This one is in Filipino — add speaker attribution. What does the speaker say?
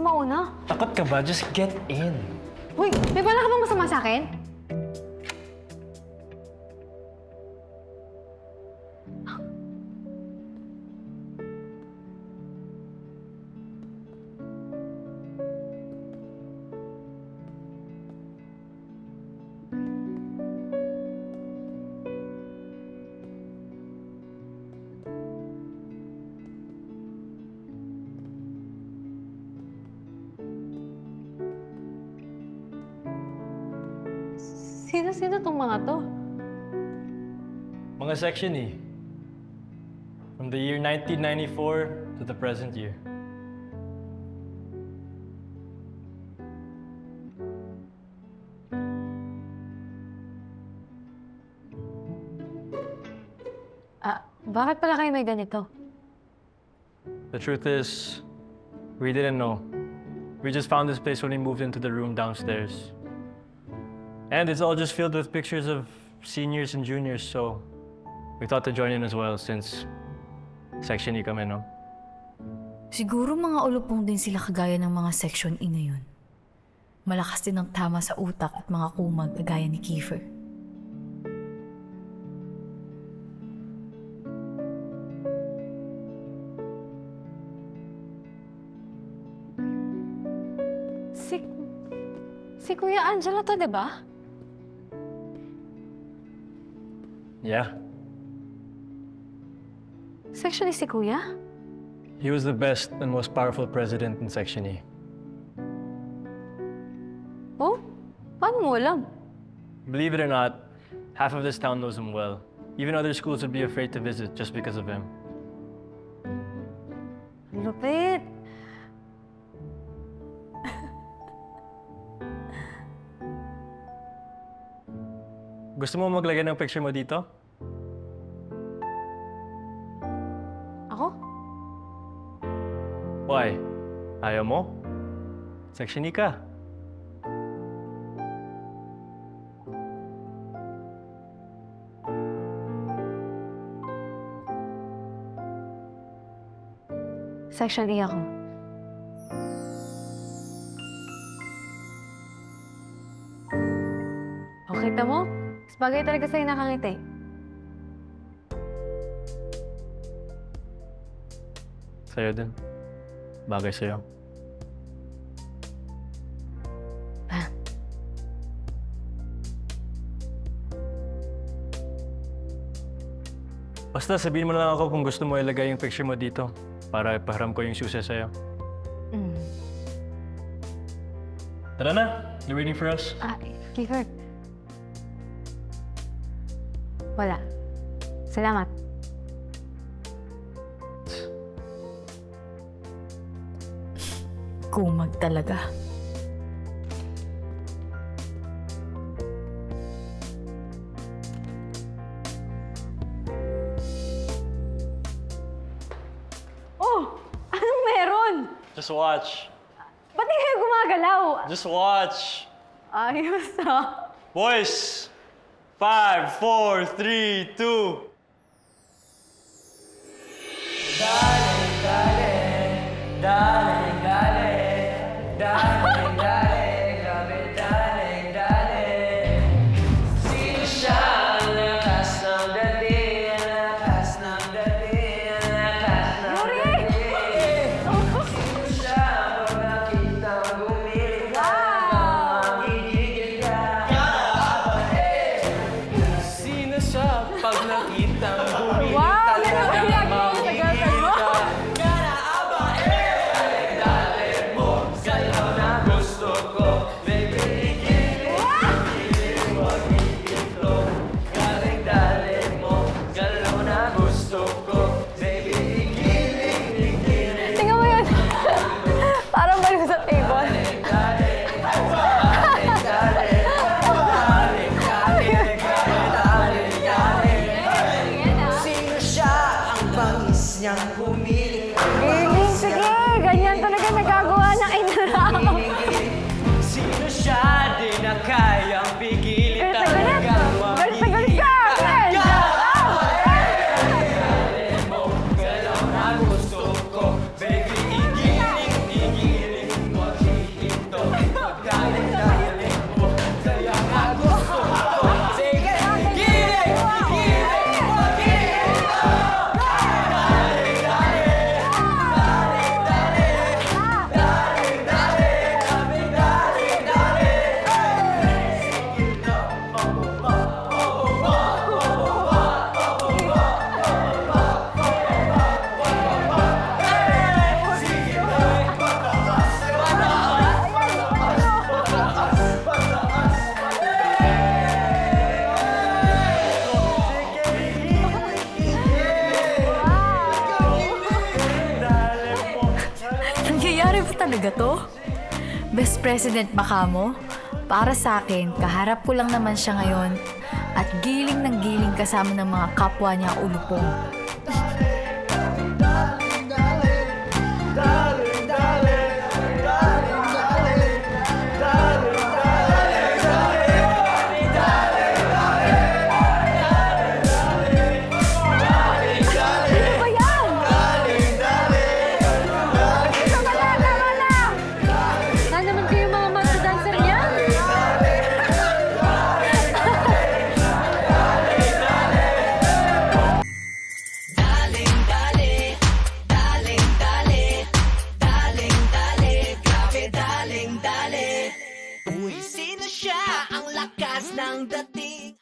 Speaker 1: mauna.
Speaker 2: Takot ka ba? Just get in.
Speaker 1: Uy, may bala ka bang masama sa akin? Sino tong mga to?
Speaker 2: Mga section E. From the year 1994 to the present year.
Speaker 1: Bakit pala kayo may ganito?
Speaker 2: The truth is, we didn't know. We just found this place when we moved into the room downstairs. And it's all just filled with pictures of seniors and juniors, so we thought to join in as well since Section E kami, no?
Speaker 3: Siguro mga ulupong din sila kagaya ng mga Section E na yun. Malakas din ang tama sa utak at mga kumag kagaya ni Kiefer.
Speaker 1: Si Kuya Angelo to, di ba?
Speaker 2: Yeah.
Speaker 1: Section E si Kuya?
Speaker 2: He was the best and most powerful president in Section E.
Speaker 1: Oh? Paano mo alam?
Speaker 2: Believe it or not, half of this town knows him well. Even other schools would be afraid to visit just because of him.
Speaker 1: Lupit.
Speaker 2: Gusto mo maglagay ng picture mo dito?
Speaker 1: Ako?
Speaker 2: Why? Ayaw mo? Section E ka.
Speaker 1: Section E ako. O, kita mo? Bagay talaga sa'yo nakangiti.
Speaker 2: Sa'yo din. Bagay sa'yo. Basta sabihin mo na lang ako kung gusto mo ilagay yung picture mo dito para ipaharam ko yung susi sa'yo. Tara na! You're waiting for us?
Speaker 1: Kiefer. Wala. Salamat.
Speaker 3: Kumag talaga.
Speaker 1: Oh! Anong meron?
Speaker 2: Just watch.
Speaker 1: Ba't di kayo gumagalaw?
Speaker 2: Just watch.
Speaker 1: Ayos ah.
Speaker 2: Boys! 5, 4, 3, 2. Sino siya pag nakitang
Speaker 1: Wow! Yan ang iyak mo sa girlfriend mo?
Speaker 3: Nangyayari ba talaga to? Best President ba ka mo? Para sa akin, kaharap ko lang naman siya ngayon at giling ng giling kasama ng mga kapwa niya ulupong.